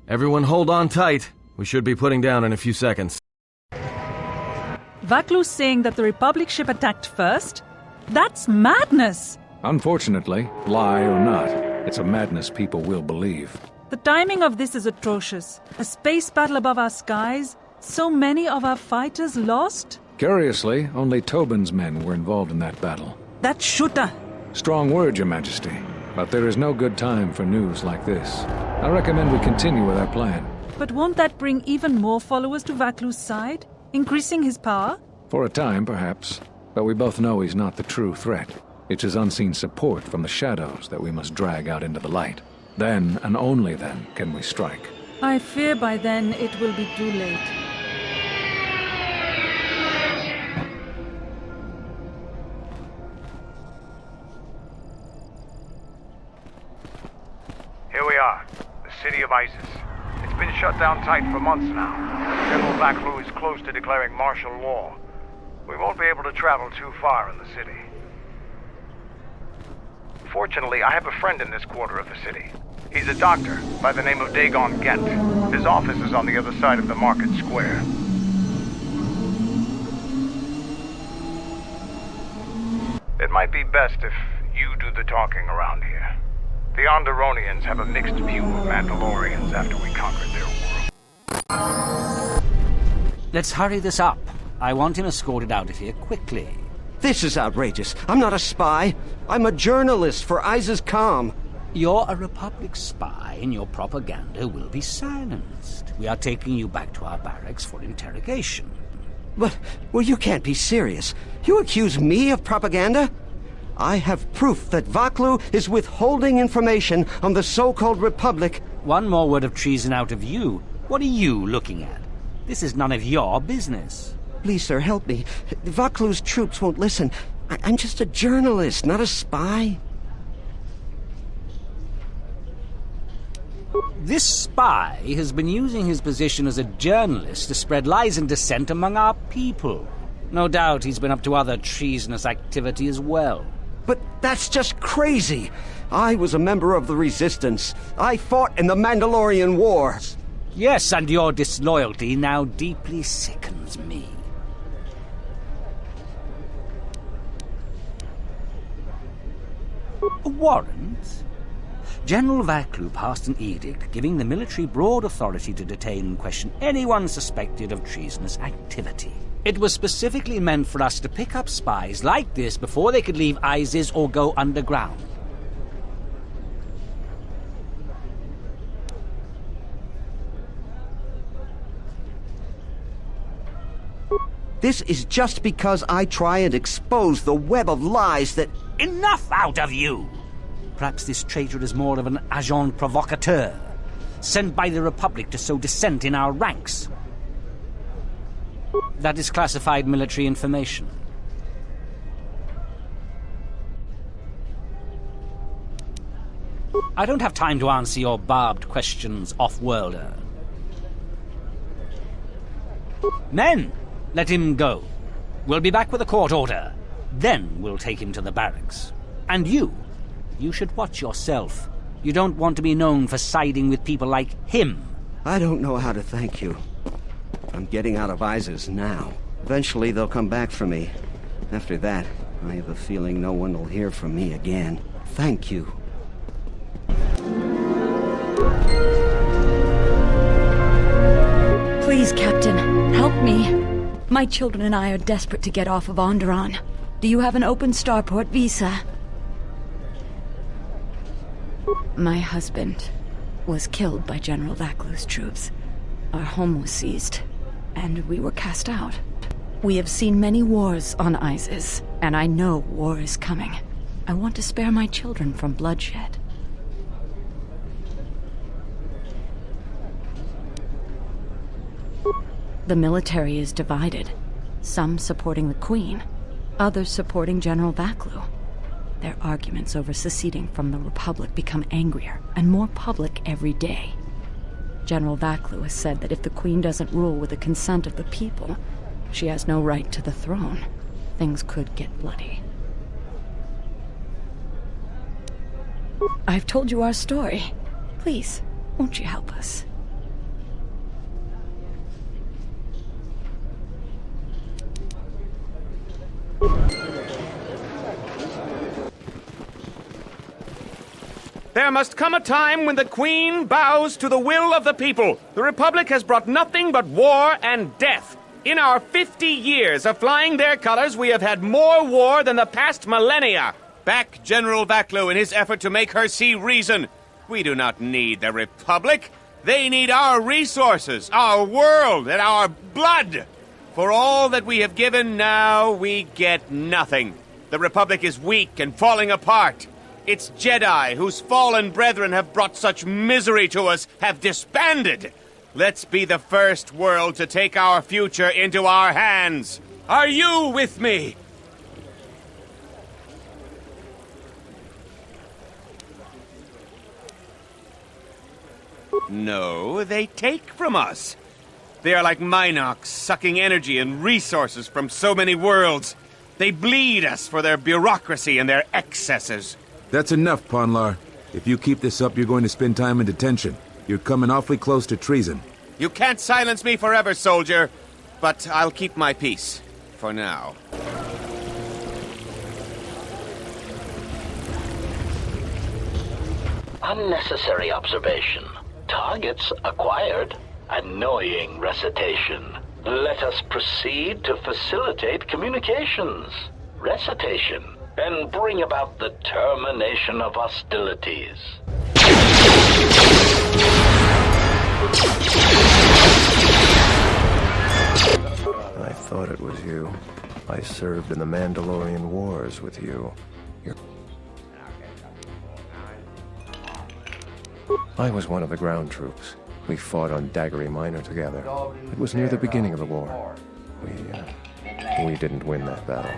Everyone hold on tight. We should be putting down in a few seconds. Vaklu's saying that the Republic ship attacked first? That's madness! Unfortunately, lie or not, it's a madness people will believe. The timing of this is atrocious. A space battle above our skies, so many of our fighters lost? Curiously, only Tobin's men were involved in that battle. That shooter! Strong word, Your Majesty. But there is no good time for news like this. I recommend we continue with our plan. But won't that bring even more followers to Vaklu's side? Increasing his power? For a time, perhaps. But we both know he's not the true threat. It's his unseen support from the shadows that we must drag out into the light. Then, and only then, can we strike. I fear by then it will be too late. Here we are, the city of Iziz. It's been shut down tight for months now. General Vaklu is close to declaring martial law. We won't be able to travel too far in the city. Fortunately, I have a friend in this quarter of the city. He's a doctor by the name of Dagon Gent. His office is on the other side of the market square. It might be best if you do the talking around here. The Onderonians have a mixed view of Mandalorians after we conquered their world. Let's hurry this up. I want him escorted out of here quickly. This is outrageous. I'm not a spy. I'm a journalist for Iziz Calm. You're a Republic spy, and your propaganda will be silenced. We are taking you back to our barracks for interrogation. But, well, you can't be serious. You accuse me of propaganda? I have proof that Vaklu is withholding information on the so-called Republic. One more word of treason out of you. What are you looking at? This is none of your business. Please, sir, help me. Vaklu's troops won't listen. I'm just a journalist, not a spy. This spy has been using his position as a journalist to spread lies and dissent among our people. No doubt he's been up to other treasonous activity as well. But that's just crazy. I was a member of the Resistance. I fought in the Mandalorian Wars. Yes, and your disloyalty now deeply sickens me. A warrant? General Vaklu passed an edict giving the military broad authority to detain and question anyone suspected of treasonous activity. It was specifically meant for us to pick up spies like this before they could leave Iziz or go underground. This is just because I try and expose the web of lies that... Enough out of you! Perhaps this traitor is more of an agent provocateur, sent by the Republic to sow dissent in our ranks. That is classified military information. I don't have time to answer your barbed questions, off-worlder. Men, let him go. We'll be back with a court order. Then we'll take him to the barracks. And you should watch yourself. You don't want to be known for siding with people like him. I don't know how to thank you. I'm getting out of Iziz now. Eventually they'll come back for me. After that, I have a feeling no one will hear from me again. Thank you. Please, Captain, help me. My children and I are desperate to get off of Onderon. Do you have an open starport visa? My husband was killed by General Vaklu's troops. Our home was seized, and we were cast out. We have seen many wars on Iziz, and I know war is coming. I want to spare my children from bloodshed. The military is divided, some supporting the Queen, others supporting General Vaklu. Their arguments over seceding from the Republic become angrier and more public every day. General Vaklu has said that if the Queen doesn't rule with the consent of the people, she has no right to the throne. Things could get bloody. I've told you our story. Please, won't you help us? There must come a time when the Queen bows to the will of the people. The Republic has brought nothing but war and death. In our 50 years of flying their colors, we have had more war than the past millennia. Back General Vaklu in his effort to make her see reason. We do not need the Republic. They need our resources, our world, and our blood. For all that we have given, now we get nothing. The Republic is weak and falling apart. Its Jedi, whose fallen brethren have brought such misery to us, have disbanded. Let's be the first world to take our future into our hands. Are you with me? No, they take from us. They are like Minox, sucking energy and resources from so many worlds. They bleed us for their bureaucracy and their excesses. That's enough, Ponlar. If you keep this up, you're going to spend time in detention. You're coming awfully close to treason. You can't silence me forever, soldier. But I'll keep my peace. For now. Unnecessary observation. Targets acquired. Annoying recitation. Let us proceed to facilitate communications. Recitation. And bring about the termination of hostilities. I thought it was you. I served in the Mandalorian Wars with you. I was one of the ground troops. We fought on Daggery Minor together. It was near the beginning of the war. We didn't win that battle.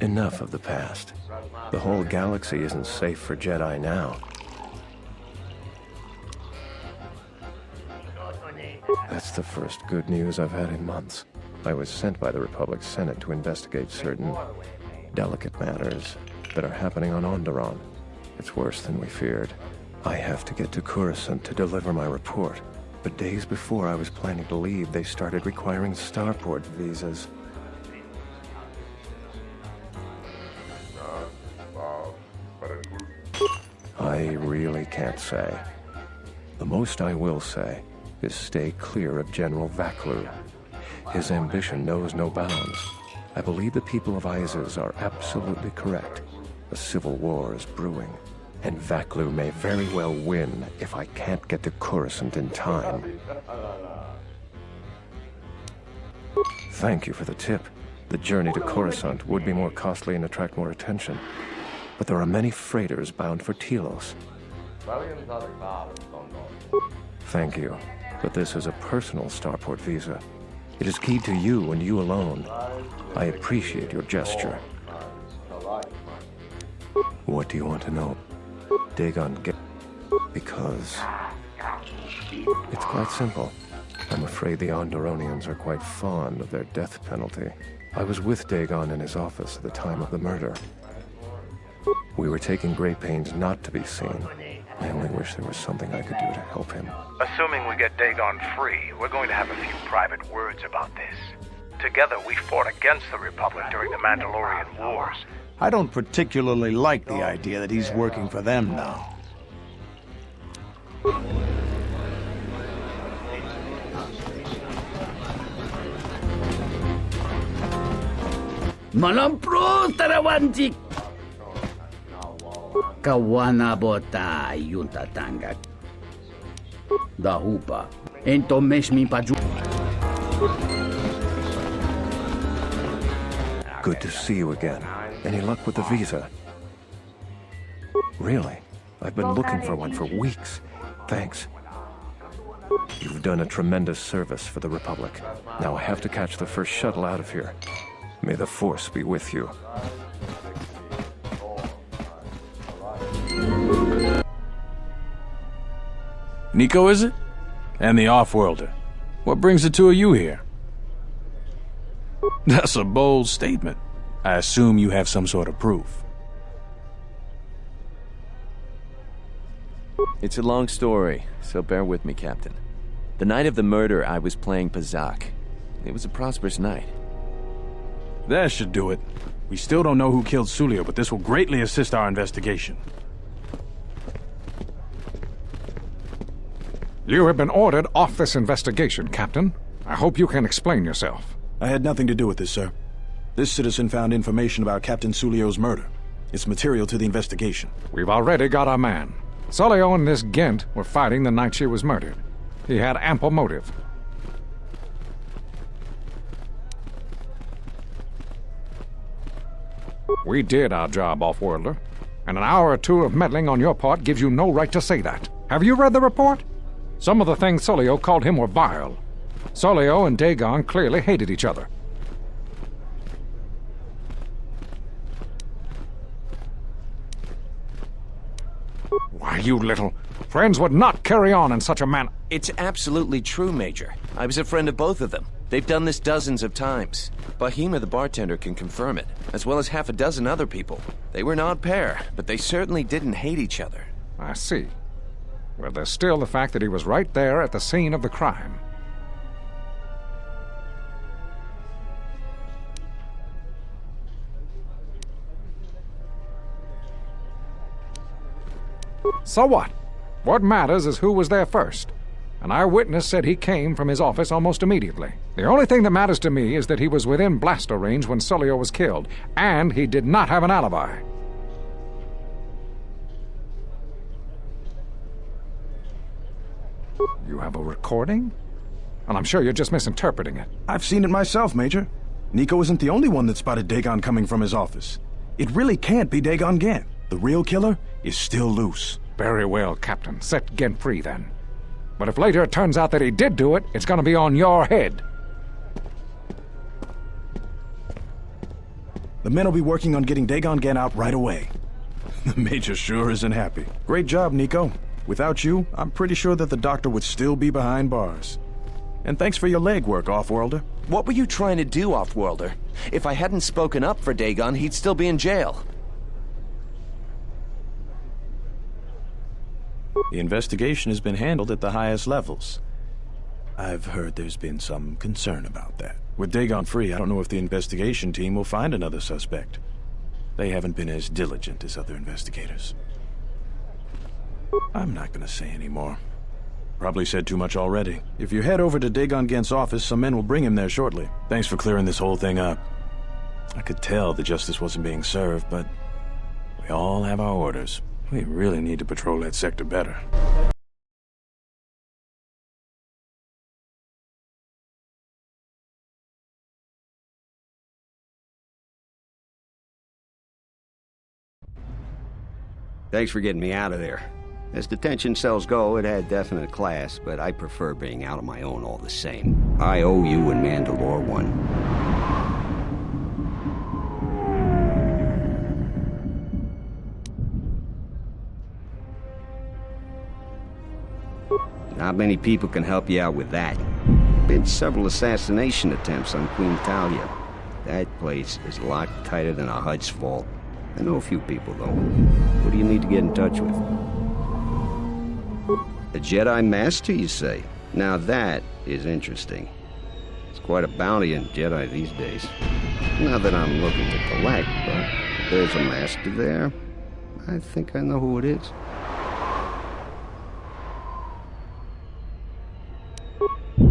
Enough of the past. The whole galaxy isn't safe for Jedi now. That's the first good news I've had in months. I was sent by the Republic Senate to investigate certain delicate matters that are happening on Onderon. It's worse than we feared. I have to get to Coruscant to deliver my report. But days before I was planning to leave, they started requiring starport visas. I really can't say. The most I will say is stay clear of General Vaklu. His ambition knows no bounds. I believe the people of Iziz are absolutely correct. A civil war is brewing, and Vaklu may very well win if I can't get to Coruscant in time. Thank you for the tip. The journey to Coruscant would be more costly and attract more attention. But there are many freighters bound for Telos. Thank you, but this is a personal starport visa. It is keyed to you and you alone. I appreciate your gesture. What do you want to know? Dagon get... Because... It's quite simple. I'm afraid the Onderonians are quite fond of their death penalty. I was with Dagon in his office at the time of the murder. We were taking great pains not to be seen. I only wish there was something I could do to help him. Assuming we get Dagon free, we're going to have a few private words about this. Together, we fought against the Republic during the Mandalorian Wars. I don't particularly like the idea that he's working for them now. Malampro tarawanjik. Kawana bota yunta tanga. Dahupa. Ento meshmi paju. Good to see you again. Any luck with the visa? Really? I've been looking for one for weeks. Thanks. You've done a tremendous service for the Republic. Now I have to catch the first shuttle out of here. May the Force be with you. Nico, is it? And the Offworlder. What brings the two of you here? That's a bold statement. I assume you have some sort of proof. It's a long story, so bear with me, Captain. The night of the murder, I was playing Pazak. It was a prosperous night. That should do it. We still don't know who killed Sulio, but this will greatly assist our investigation. You have been ordered off this investigation, Captain. I hope you can explain yourself. I had nothing to do with this, sir. This citizen found information about Captain Sulio's murder. It's material to the investigation. We've already got our man. Sulio and this Gent were fighting the night she was murdered. He had ample motive. We did our job, Off-Worlder, and an hour or two of meddling on your part gives you no right to say that. Have you read the report? Some of the things Sulio called him were vile. Sulio and Dagon clearly hated each other. Why, you little... Friends would not carry on in such a manner. It's absolutely true, Major. I was a friend of both of them. They've done this dozens of times. Bahima the bartender can confirm it, as well as half a dozen other people. They were an odd pair, but they certainly didn't hate each other. I see. Well, there's still the fact that he was right there at the scene of the crime. So what? What matters is who was there first. An eyewitness said he came from his office almost immediately. The only thing that matters to me is that he was within blaster range when Sulio was killed, and he did not have an alibi. You have a recording? And I'm sure you're just misinterpreting it. I've seen it myself, Major. Nico isn't the only one that spotted Dagon coming from his office. It really can't be Dagon Gent. The real killer is still loose. Very well, Captain. Set Gent free, then. But if later it turns out that he did do it, it's gonna be on your head. The men will be working on getting Dagon Gent out right away. The Major sure isn't happy. Great job, Nico. Without you, I'm pretty sure that the doctor would still be behind bars. And thanks for your legwork, Off-Worlder. What were you trying to do, Off-Worlder? If I hadn't spoken up for Dagon, he'd still be in jail. The investigation has been handled at the highest levels. I've heard there's been some concern about that. With Dagon free, I don't know if the investigation team will find another suspect. They haven't been as diligent as other investigators. I'm not gonna say any more. Probably said too much already. If you head over to Dagon Gent's office, some men will bring him there shortly. Thanks for clearing this whole thing up. I could tell the justice wasn't being served, but we all have our orders. We really need to patrol that sector better. Thanks for getting me out of there. As detention cells go, it had definite class, but I prefer being out on my own all the same. I owe you and Mandalore one. Not many people can help you out with that. Been several assassination attempts on Queen Talia. That place is locked tighter than a Hud's fault. I know a few people, though. Who do you need to get in touch with? A Jedi Master, you say? Now that is interesting. It's quite a bounty in Jedi these days. Not that I'm looking to collect, but if there's a Master there, I think I know who it is.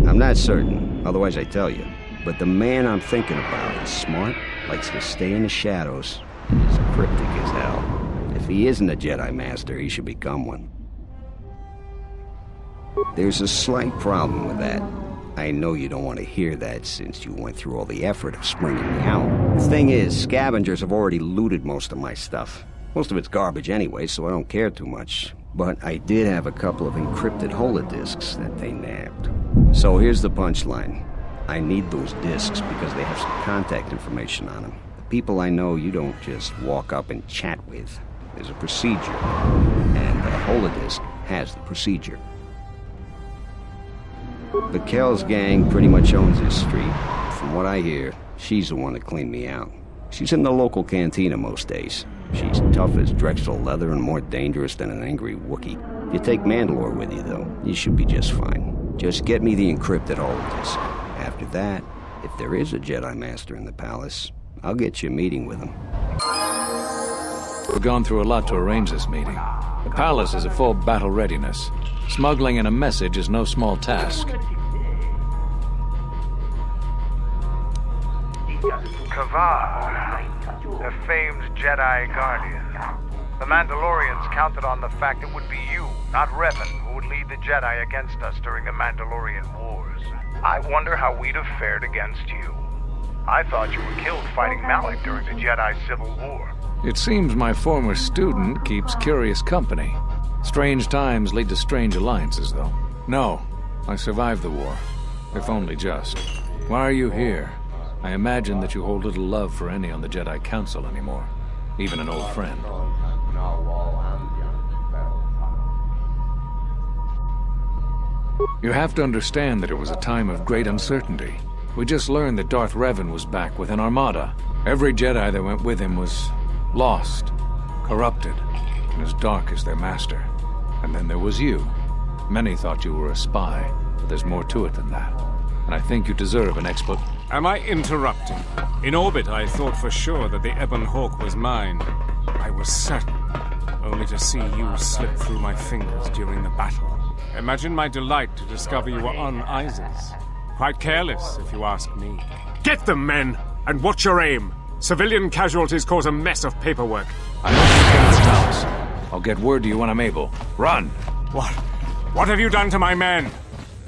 I'm not certain, otherwise I'd tell you. But the man I'm thinking about is smart, likes to stay in the shadows, and is cryptic as hell. If he isn't a Jedi Master, he should become one. There's a slight problem with that. I know you don't want to hear that since you went through all the effort of springing me out. The thing is, scavengers have already looted most of my stuff. Most of it's garbage anyway, so I don't care too much. But I did have a couple of encrypted holodisks that they nabbed. So here's the punchline. I need those disks because they have some contact information on them. The people I know you don't just walk up and chat with. There's a procedure, and the holodisk has the procedure. The Kells gang pretty much owns this street. From what I hear, she's the one that cleaned me out. She's in the local cantina most days. She's tough as Drexel leather and more dangerous than an angry Wookiee. If you take Mandalore with you, though, you should be just fine. Just get me the encrypted holodisk. After that, if there is a Jedi Master in the palace, I'll get you a meeting with him. We've gone through a lot to arrange this meeting. The palace is at full battle readiness. Smuggling in a message is no small task. Kavar, the famed Jedi Guardian. The Mandalorians counted on the fact it would be you, not Revan, who would lead the Jedi against us during the Mandalorian Wars. I wonder how we'd have fared against you. I thought you were killed fighting Malik during the Jedi Civil War. It seems my former student keeps curious company. Strange times lead to strange alliances, though. No, I survived the war. If only just. Why are you here? I imagine that you hold little love for any on the Jedi Council anymore. Even an old friend. You have to understand that it was a time of great uncertainty. We just learned that Darth Revan was back with an armada. Every Jedi that went with him was lost, corrupted, and as dark as their master. And then there was you. Many thought you were a spy, but there's more to it than that. And I think you deserve an explanation. Am I interrupting? In orbit, I thought for sure that the Ebon Hawk was mine. I was certain, only to see you slip through my fingers during the battle. Imagine my delight to discover you were on Iziz. Quite careless, if you ask me. Get them, men! And watch your aim! Civilian casualties cause a mess of paperwork. I hope you get the palace. I'll get word to you when I'm able. Run! What have you done to my men?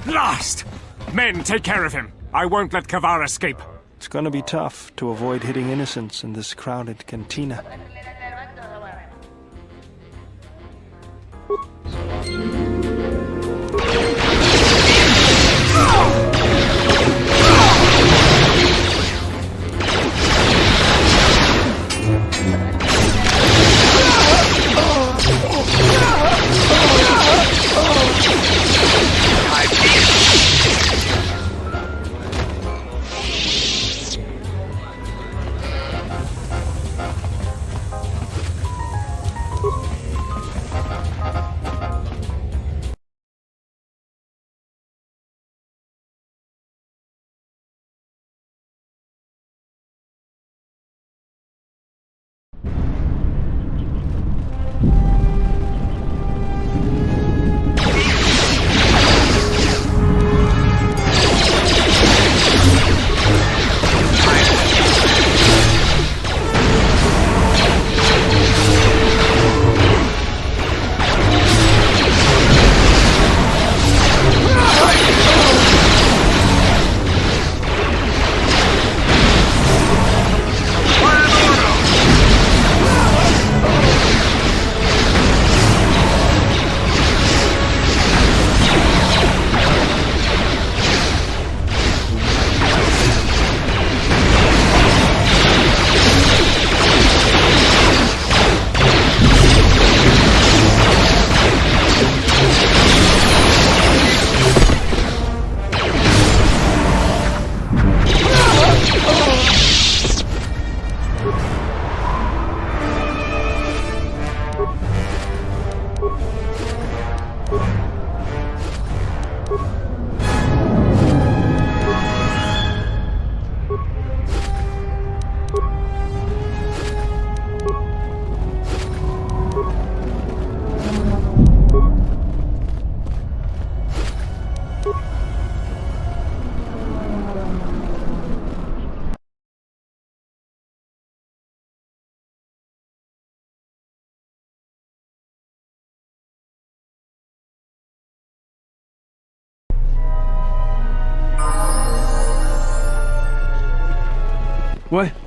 Last! Men, take care of him! I won't let Kavar escape! It's gonna be tough to avoid hitting innocents in this crowded cantina.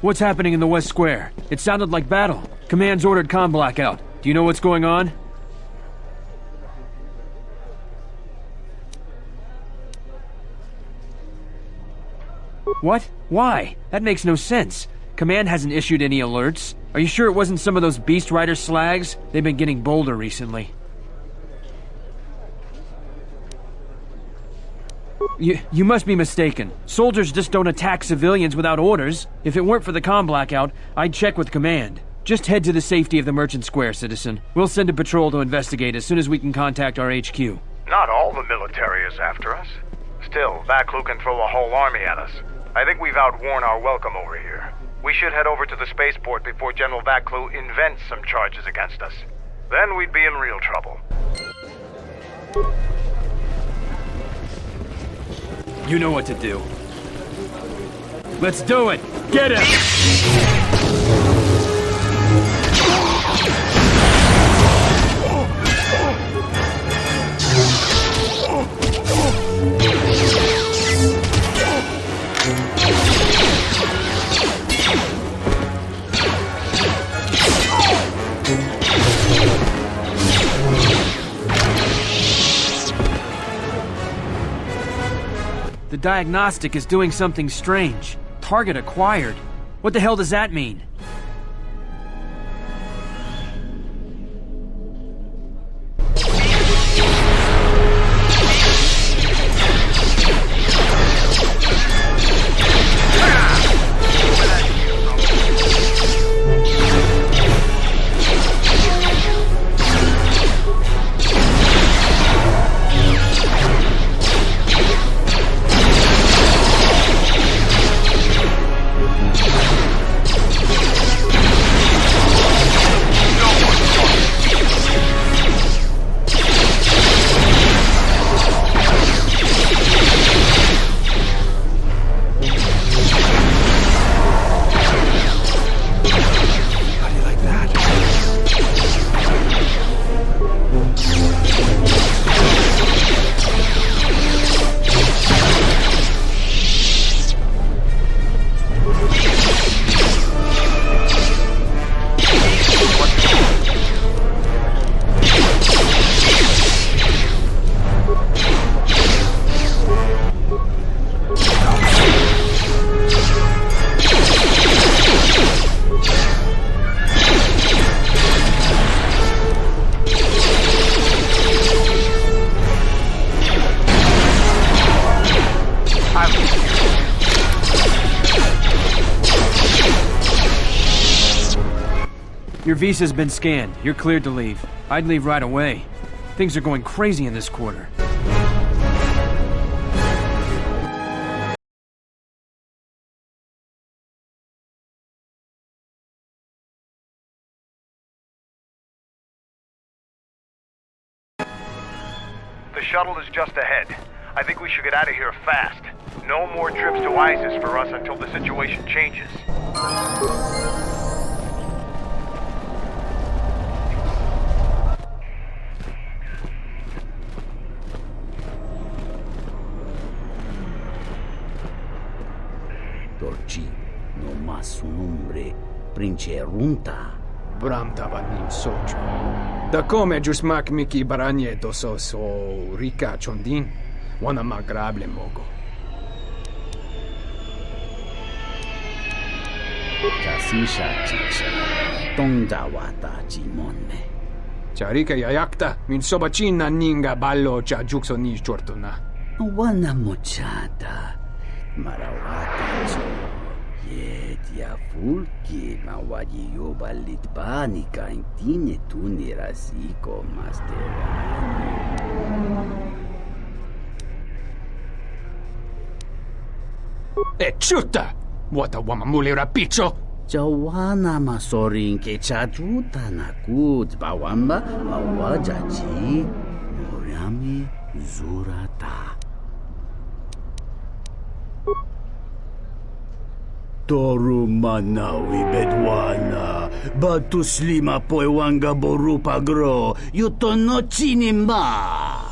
What's happening in the West Square? It sounded like battle. Command's ordered comm blackout. Do you know what's going on? What? Why? That makes no sense. Command hasn't issued any alerts. Are you sure it wasn't some of those Beast Rider slags? They've been getting bolder recently. You must be mistaken. Soldiers just don't attack civilians without orders. If it weren't for the comm blackout, I'd check with Command. Just head to the safety of the Merchant Square, citizen. We'll send a patrol to investigate as soon as we can contact our HQ. Not all the military is after us. Still, Vaklu can throw a whole army at us. I think we've outworn our welcome over here. We should head over to the spaceport before General Vaclu invents some charges against us. Then we'd be in real trouble. You know what to do. Let's do it! Get him! The diagnostic is doing something strange. Target acquired. What the hell does that mean? Your visa's been scanned. You're cleared to leave. I'd leave right away. Things are going crazy in this quarter. The shuttle is just ahead. I think we should get out of here fast. No more trips to Iziz for us until the situation changes. Dorci, no mas un umbre, prince runta. Bram tavanim socho. Da come jusmak miki baranye dosos o rika chondin, wana magrable mogo. Jasisha chicha, tonga wata jimonne. Charika yayakta, min sobachina ninga ballo cha jukso ni chortona. Wana mochata, marawata cho. Yedia fulki mawaji yoba litpanika intine tuni rasiko masterani. E chuta! Wata wamamuli rapicho! Jawana masorin ke chajuta na kut bawamba mawajaji moriami zurata. Toru manawi bedwana, batu slima poewanga borupa gro, yutono chinimba.